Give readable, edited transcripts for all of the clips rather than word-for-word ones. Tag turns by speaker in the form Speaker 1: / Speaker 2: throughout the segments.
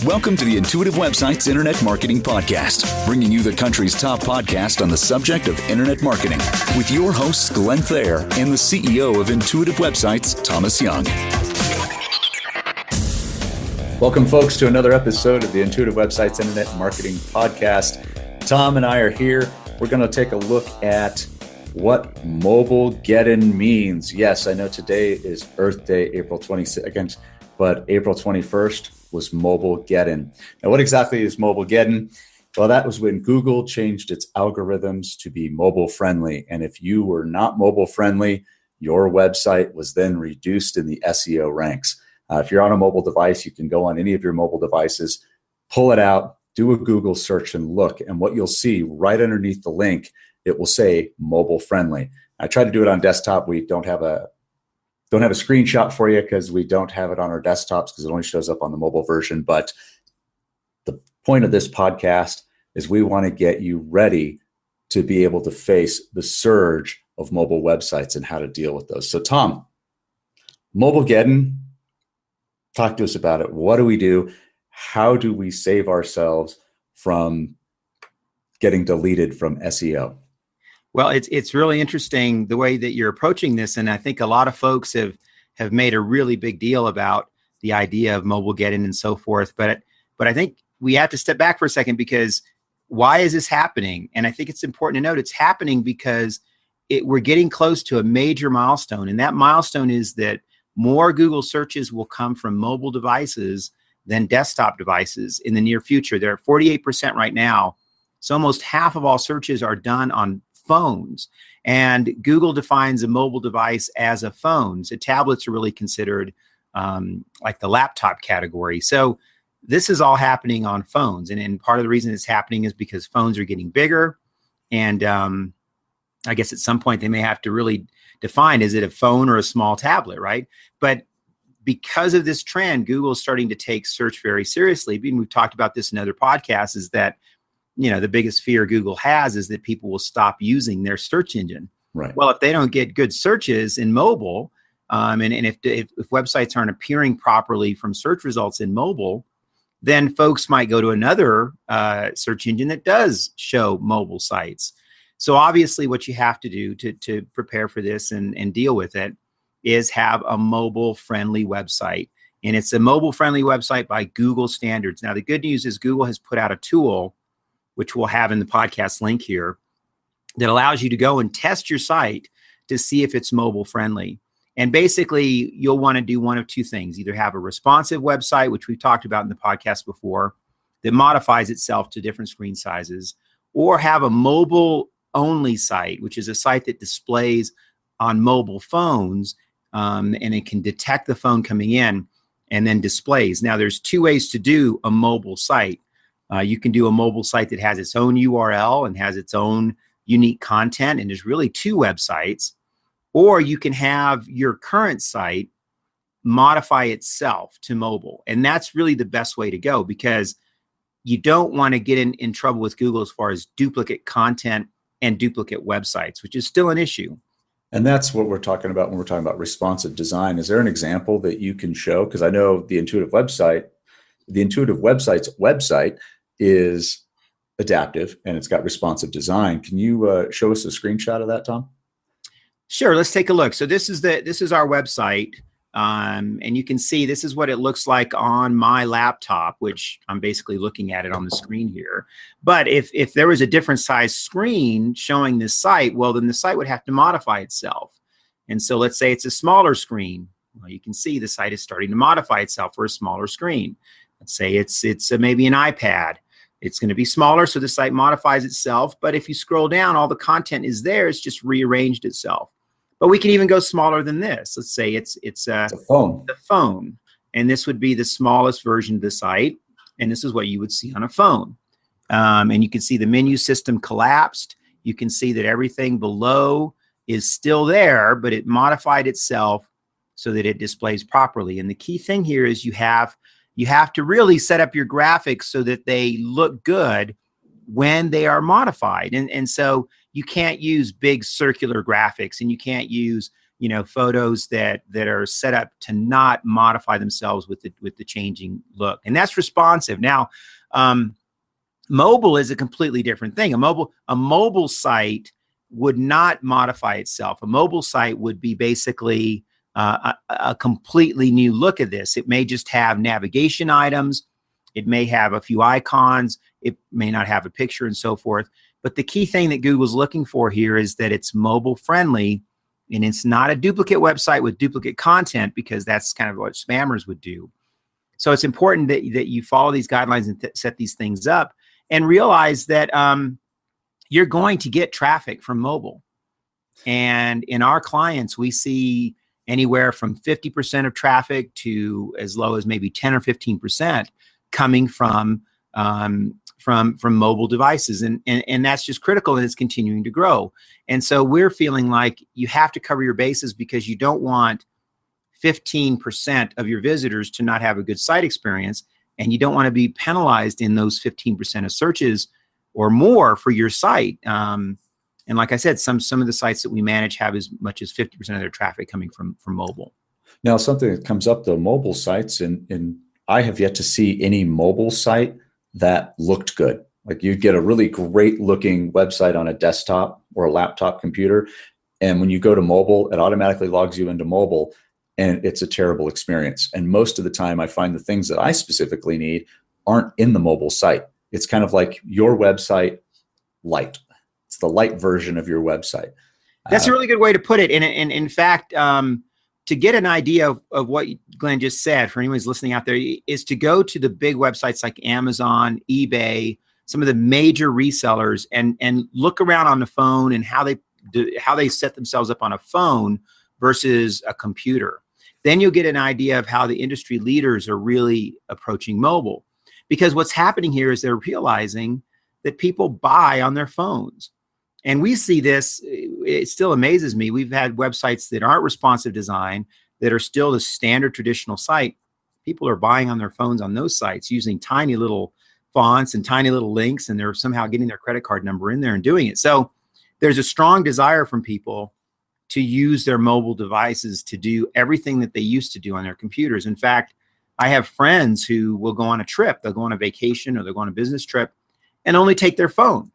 Speaker 1: Welcome to the Intuitive Websites Internet Marketing Podcast, bringing you the country's top podcast on the subject of internet marketing with your hosts, Glenn Thayer and the CEO of Intuitive Websites, Thomas Young.
Speaker 2: Welcome, folks, to another episode of the Intuitive Websites Internet Marketing Podcast. Tom and I are here. We're going to take a look at what mobile get-in means. Yes, I know today is Earth Day, April 22nd, but April 21st was mobile get-in. Now, what exactly is mobile get-in? Well, that was when Google changed its algorithms to be mobile friendly. And if you were not mobile friendly, your website was then reduced in the SEO ranks. If you're on a mobile device, you can go on any of your mobile devices, pull it out, do a Google search and look. And what you'll see right underneath the link, it will say mobile friendly. I tried to do it on desktop. We don't have a screenshot for you because we don't have it on our desktops because it only shows up on the mobile version. But the point of this podcast is we want to get you ready to be able to face the surge of mobile websites and how to deal with those. So Tom, mobile get-in, talk to us about it. What do we do? How do we save ourselves from getting deleted from SEO?
Speaker 3: Well, it's really interesting the way that you're approaching this, and I think a lot of folks have made a really big deal about the idea of mobile get-in and so forth. But I think we have to step back for a second because why is this happening? And I think it's important to note it's happening because we're getting close to a major milestone, and that milestone is that more Google searches will come from mobile devices than desktop devices in the near future. They're at 48% right now, so almost half of all searches are done on phones. And Google defines a mobile device as a phone. So tablets are really considered like the laptop category. So this is all happening on phones. And part of the reason it's happening is because phones are getting bigger. And I guess at some point they may have to really define, is it a phone or a small tablet, right? But because of this trend, Google is starting to take search very seriously. And we've talked about this in other podcasts, is that the biggest fear Google has is that people will stop using their search engine.
Speaker 2: Right.
Speaker 3: Well, if they don't get good searches in mobile, and if websites aren't appearing properly from search results in mobile, then folks might go to another search engine that does show mobile sites. So obviously what you have to do to prepare for this and deal with it is have a mobile-friendly website. And it's a mobile-friendly website by Google standards. Now, the good news is Google has put out a tool, which we'll have in the podcast link here, that allows you to go and test your site to see if it's mobile friendly. And basically, you'll want to do one of two things: either have a responsive website, which we've talked about in the podcast before, that modifies itself to different screen sizes, or have a mobile-only site, which is a site that displays on mobile phones, and it can detect the phone coming in and then displays. Now, there's two ways to do a mobile site. You can do a mobile site that has its own URL and has its own unique content, and there's really two websites. Or you can have your current site modify itself to mobile. And that's really the best way to go, because you don't want to get in trouble with Google as far as duplicate content and duplicate websites, which is still an issue.
Speaker 2: And that's what we're talking about when we're talking about responsive design. Is there an example that you can show? Because I know the Intuitive Websites website is adaptive and it's got responsive design. Can you show us a screenshot of that, Tom?
Speaker 3: Sure. Let's take a look. So this is our website, and you can see this is what it looks like on my laptop, which I'm basically looking at it on the screen here. But if there was a different size screen showing this site, well, then the site would have to modify itself. And so let's say it's a smaller screen. Well, you can see the site is starting to modify itself for a smaller screen. Let's say it's maybe an iPad. It's going to be smaller, so the site modifies itself. But if you scroll down, all the content is there. It's just rearranged itself. But we can even go smaller than this. Let's say it's a phone. The phone, and this would be the smallest version of the site. And this is what you would see on a phone. And you can see the menu system collapsed. You can see that everything below is still there, but it modified itself so that it displays properly. And the key thing here is you have to really set up your graphics so that they look good when they are modified. And so you can't use big circular graphics, and you can't use photos that are set up to not modify themselves with the changing look. And that's responsive. Now, mobile is a completely different thing. A mobile site would not modify itself. A mobile site would be basically a completely new look at this. It may just have navigation items. It may have a few icons. It may not have a picture and so forth. But the key thing that Google's looking for here is that it's mobile friendly, and it's not a duplicate website with duplicate content, because that's kind of what spammers would do. So it's important that you follow these guidelines and set these things up, and realize that you're going to get traffic from mobile. And in our clients, we see anywhere from 50% of traffic to as low as maybe 10 or 15% coming from mobile devices. And that's just critical, and it's continuing to grow. And so we're feeling like you have to cover your bases, because you don't want 15% of your visitors to not have a good site experience, and you don't want to be penalized in those 15% of searches or more for your site. And like I said, some of the sites that we manage have as much as 50% of their traffic coming from mobile.
Speaker 2: Now, something that comes up, though, mobile sites, and I have yet to see any mobile site that looked good. Like, you'd get a really great looking website on a desktop or a laptop computer, and when you go to mobile, it automatically logs you into mobile, and it's a terrible experience. And most of the time, I find the things that I specifically need aren't in the mobile site. It's kind of like your website light. It's the light version of your website.
Speaker 3: That's a really good way to put it. And in fact, to get an idea of what Glenn just said, for anyone who's listening out there, is to go to the big websites like Amazon, eBay, some of the major resellers, and look around on the phone and how they set themselves up on a phone versus a computer. Then you'll get an idea of how the industry leaders are really approaching mobile. Because what's happening here is they're realizing that people buy on their phones. And we see this, it still amazes me. We've had websites that aren't responsive design, that are still the standard traditional site. People are buying on their phones on those sites using tiny little fonts and tiny little links, and they're somehow getting their credit card number in there and doing it. So there's a strong desire from people to use their mobile devices to do everything that they used to do on their computers. In fact, I have friends who will go on a trip. They'll go on a vacation, or they'll go on a business trip, and only take their phone.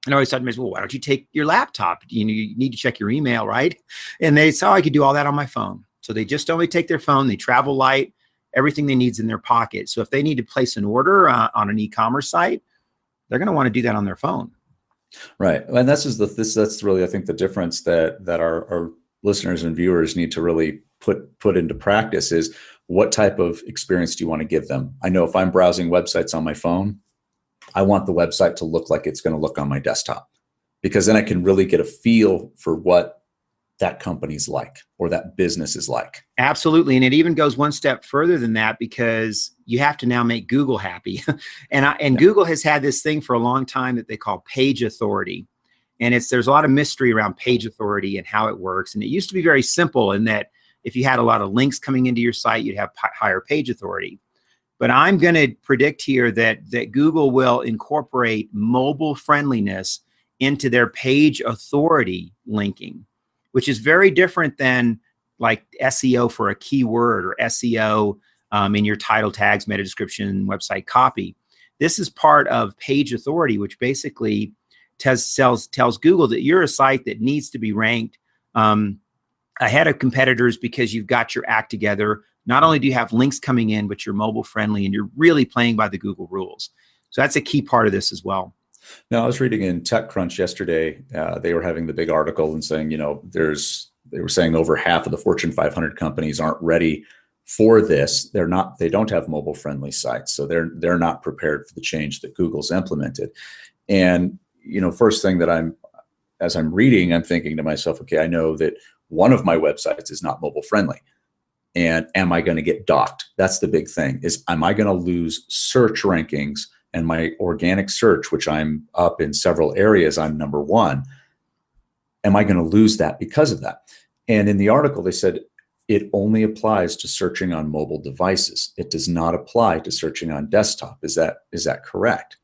Speaker 3: And I always thought to myself, well, why don't you take your laptop? You need to check your email, right? And they said, I could do all that on my phone. So they just only take their phone. They travel light. Everything they need is in their pocket. So if they need to place an order on an e-commerce site, they're going to want to do that on their phone. Right.
Speaker 2: And that's really, I think, the difference that our listeners and viewers need to really put into practice is, what type of experience do you want to give them? I know if I'm browsing websites on my phone, I want the website to look like it's going to look on my desktop, because then I can really get a feel for what that company's like, or that business is like.
Speaker 3: Absolutely. And it even goes one step further than that, because you have to now make Google happy. and Google has had this thing for a long time that they call page authority. And there's a lot of mystery around page authority and how it works. And it used to be very simple in that if you had a lot of links coming into your site, you'd have higher page authority. But I'm going to predict here that Google will incorporate mobile friendliness into their page authority linking, which is very different than like SEO for a keyword, or SEO in your title tags, meta description, website copy. This is part of page authority, which basically tells Google that you're a site that needs to be ranked ahead of competitors, because you've got your act together. Not only do you have links coming in, but you're mobile friendly, and you're really playing by the Google rules. So that's a key part of this as well.
Speaker 2: Now, I was reading in TechCrunch yesterday, they were having the big article and saying, they were saying over half of the Fortune 500 companies aren't ready for this. They don't have mobile friendly sites. So they're not prepared for the change that Google's implemented. And, first thing that as I'm reading, I'm thinking to myself, okay, I know that one of my websites is not mobile friendly. And am I going to get docked? That's the big thing, is, am I going to lose search rankings and my organic search, which I'm up in several areas, I'm number one. Am I going to lose that because of that? And in the article, they said it only applies to searching on mobile devices. It does not apply to searching on desktop. Is that correct?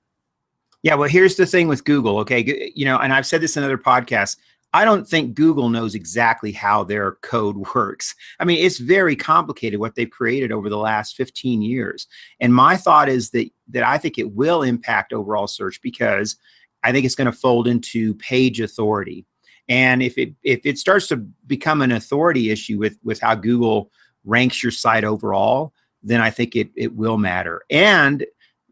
Speaker 3: Yeah, well, here's the thing with Google, okay? And I've said this in other podcasts. I don't think Google knows exactly how their code works. I mean, it's very complicated what they've created over the last 15 years. And my thought is that I think it will impact overall search, because I think it's going to fold into page authority. And if it starts to become an authority issue with how Google ranks your site overall, then I think it will matter. And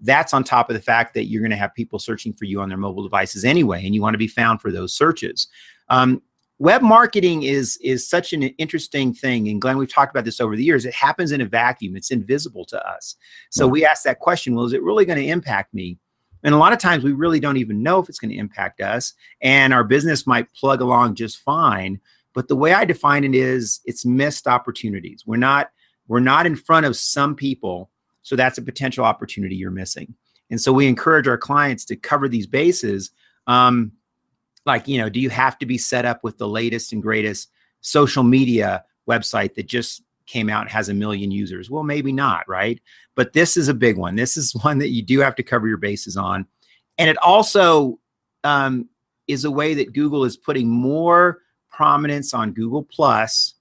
Speaker 3: that's on top of the fact that you're going to have people searching for you on their mobile devices anyway, and you want to be found for those searches. Web marketing is such an interesting thing. And Glenn, we've talked about this over the years. It happens in a vacuum. It's invisible to us. So we ask that question, well, is it really going to impact me? And a lot of times we really don't even know if it's going to impact us, and our business might plug along just fine. But the way I define it is it's missed opportunities. We're not in front of some people. So that's a potential opportunity you're missing. And so we encourage our clients to cover these bases. Like, do you have to be set up with the latest and greatest social media website that just came out and has 1 million users? Well, maybe not, right? But this is a big one. This is one that you do have to cover your bases on. And it also is a way that Google is putting more prominence on Google Plus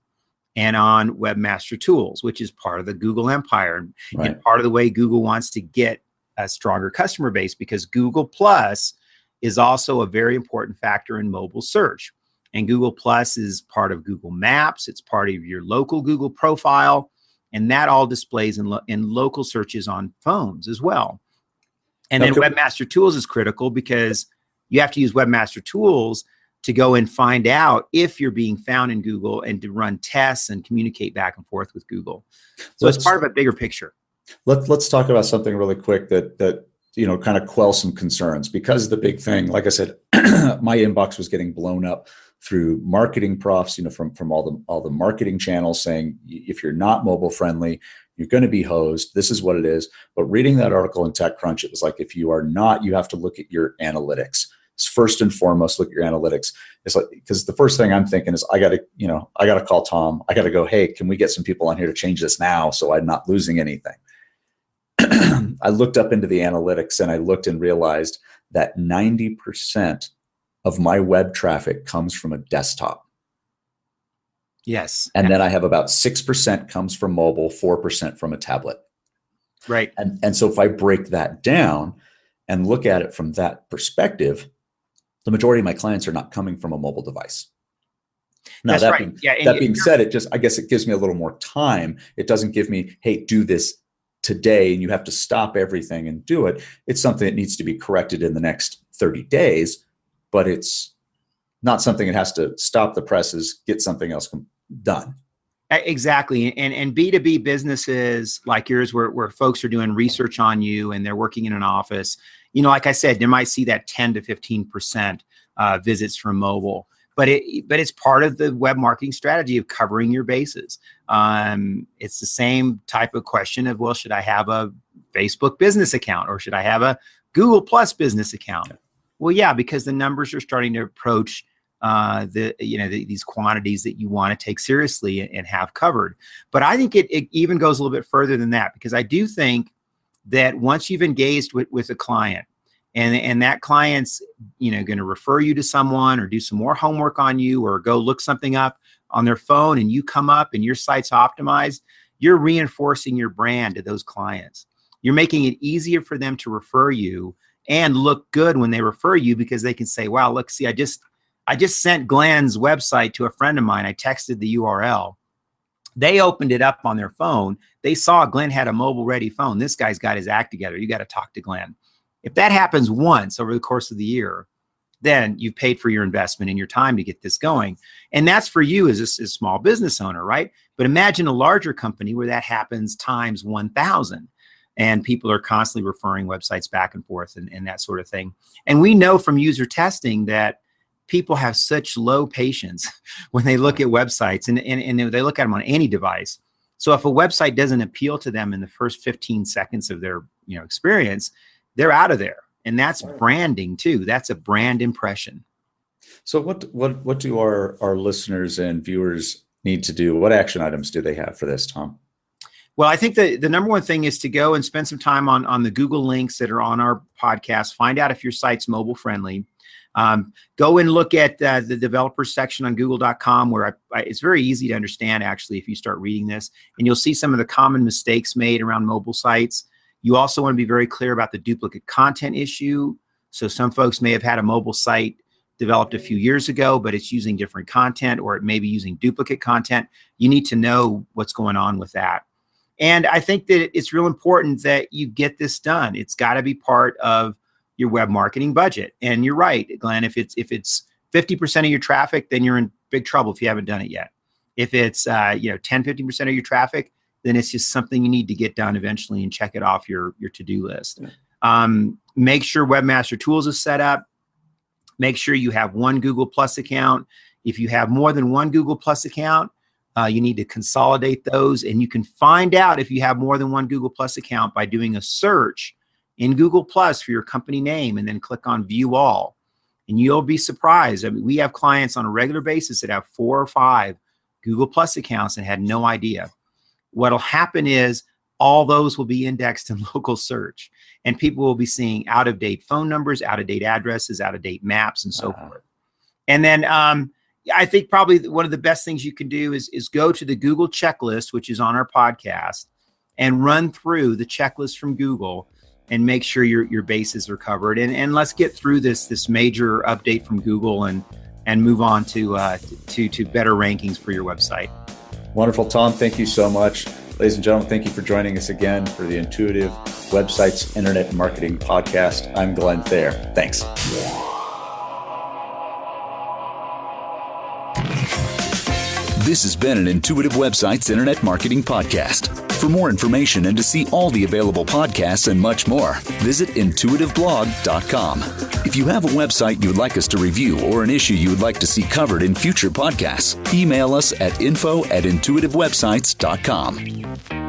Speaker 3: and on Webmaster Tools, which is part of the Google empire, and part of the way Google wants to get a stronger customer base, because Google Plus is also a very important factor in mobile search. And Google Plus is part of Google Maps. It's part of your local Google profile. And that all displays in local searches on phones as well. And then Webmaster Tools is critical, because you have to use Webmaster Tools to go and find out if you're being found in Google, and to run tests and communicate back and forth with Google. So it's part of a bigger picture.
Speaker 2: Let's talk about something really quick that kind of quell some concerns, because the big thing, like I said, my inbox was getting blown up through marketing profs, from all the marketing channels saying, if you're not mobile friendly, you're going to be hosed. This is what it is. But reading that article in TechCrunch, it was like, if you are not, you have to look at your analytics. First and foremost, look at your analytics. It's like, because the first thing I'm thinking is, I got to call Tom. I got to go, hey, can we get some people on here to change this now, so I'm not losing anything? I looked up into the analytics, and I looked and realized that 90% of my web traffic comes from a desktop.
Speaker 3: Yes.
Speaker 2: And then I have about 6% comes from mobile, 4% from a tablet.
Speaker 3: Right.
Speaker 2: And so if I break that down and look at it from that perspective, the majority of my clients are not coming from a mobile device. Now,
Speaker 3: That's right.
Speaker 2: That being said, I guess it gives me a little more time. It doesn't give me, hey, do this today, and you have to stop everything and do it. It's something that needs to be corrected in the next 30 days, but it's not something that has to stop the presses, get something else done.
Speaker 3: Exactly. And B2B businesses like yours, where folks are doing research on you and they're working in an office, like I said, they might see that 10 to 15% visits from mobile. But it's part of the web marketing strategy of covering your bases. It's the same type of question of, well, should I have a Facebook business account, or should I have a Google Plus business account? Well, yeah, because the numbers are starting to approach these quantities that you want to take seriously and have covered. But I think it even goes a little bit further than that, because I do think that once you've engaged with a client, and that client's going to refer you to someone, or do some more homework on you, or go look something up on their phone, and you come up and your site's optimized, you're reinforcing your brand to those clients. You're making it easier for them to refer you and look good when they refer you, because they can say, wow, look, see, I just sent Glenn's website to a friend of mine. I texted the URL. They opened it up on their phone. They saw Glenn had a mobile ready phone. This guy's got his act together. You got to talk to Glenn. If that happens once over the course of the year, then you've paid for your investment and your time to get this going. And that's for you as a small business owner, right? But imagine a larger company where that happens times 1,000. And people are constantly referring websites back and forth and that sort of thing. And we know from user testing that people have such low patience when they look at websites, and they look at them on any device. So if a website doesn't appeal to them in the first 15 seconds of their experience, they're out of there. And that's branding too. That's a brand impression.
Speaker 2: So what do our listeners and viewers need to do? What action items do they have for this, Tom?
Speaker 3: Well, I think the number one thing is to go and spend some time on the Google links that are on our podcast. Find out if your site's mobile friendly. Go and look at the developer section on google.com, where it's very easy to understand, actually, if you start reading this, and you'll see some of the common mistakes made around mobile sites. You also want to be very clear about the duplicate content issue. So some folks may have had a mobile site developed a few years ago, but it's using different content, or it may be using duplicate content. You need to know what's going on with that. And I think that it's real important that you get this done. It's got to be part of your web marketing budget. And you're right, Glenn, if it's 50% of your traffic, then you're in big trouble if you haven't done it yet. If it's 10-15% of your traffic, then it's just something you need to get done eventually and check it off your to-do list. Make sure Webmaster Tools is set up. Make sure you have one Google Plus account. If you have more than one Google Plus account, you need to consolidate those. And you can find out if you have more than one Google Plus account by doing a search in Google Plus for your company name and then click on View All. And you'll be surprised. I mean, we have clients on a regular basis that have 4 or 5 Google Plus accounts and had no idea. What'll happen is all those will be indexed in local search, and people will be seeing out-of-date phone numbers, out-of-date addresses, out-of-date maps, and so forth. And then I think probably one of the best things you can do is go to the Google checklist, which is on our podcast, and run through the checklist from Google and make sure your bases are covered. And let's get through this major update from Google and move on to better rankings for your website.
Speaker 2: Wonderful, Tom. Thank you so much. Ladies and gentlemen, thank you for joining us again for the Intuitive Websites Internet Marketing Podcast. I'm Glenn Thayer. Thanks.
Speaker 1: This has been an Intuitive Websites Internet Marketing Podcast. For more information and to see all the available podcasts and much more, visit intuitiveblog.com. If you have a website you would like us to review or an issue you would like to see covered in future podcasts, email us at info@intuitivewebsites.com.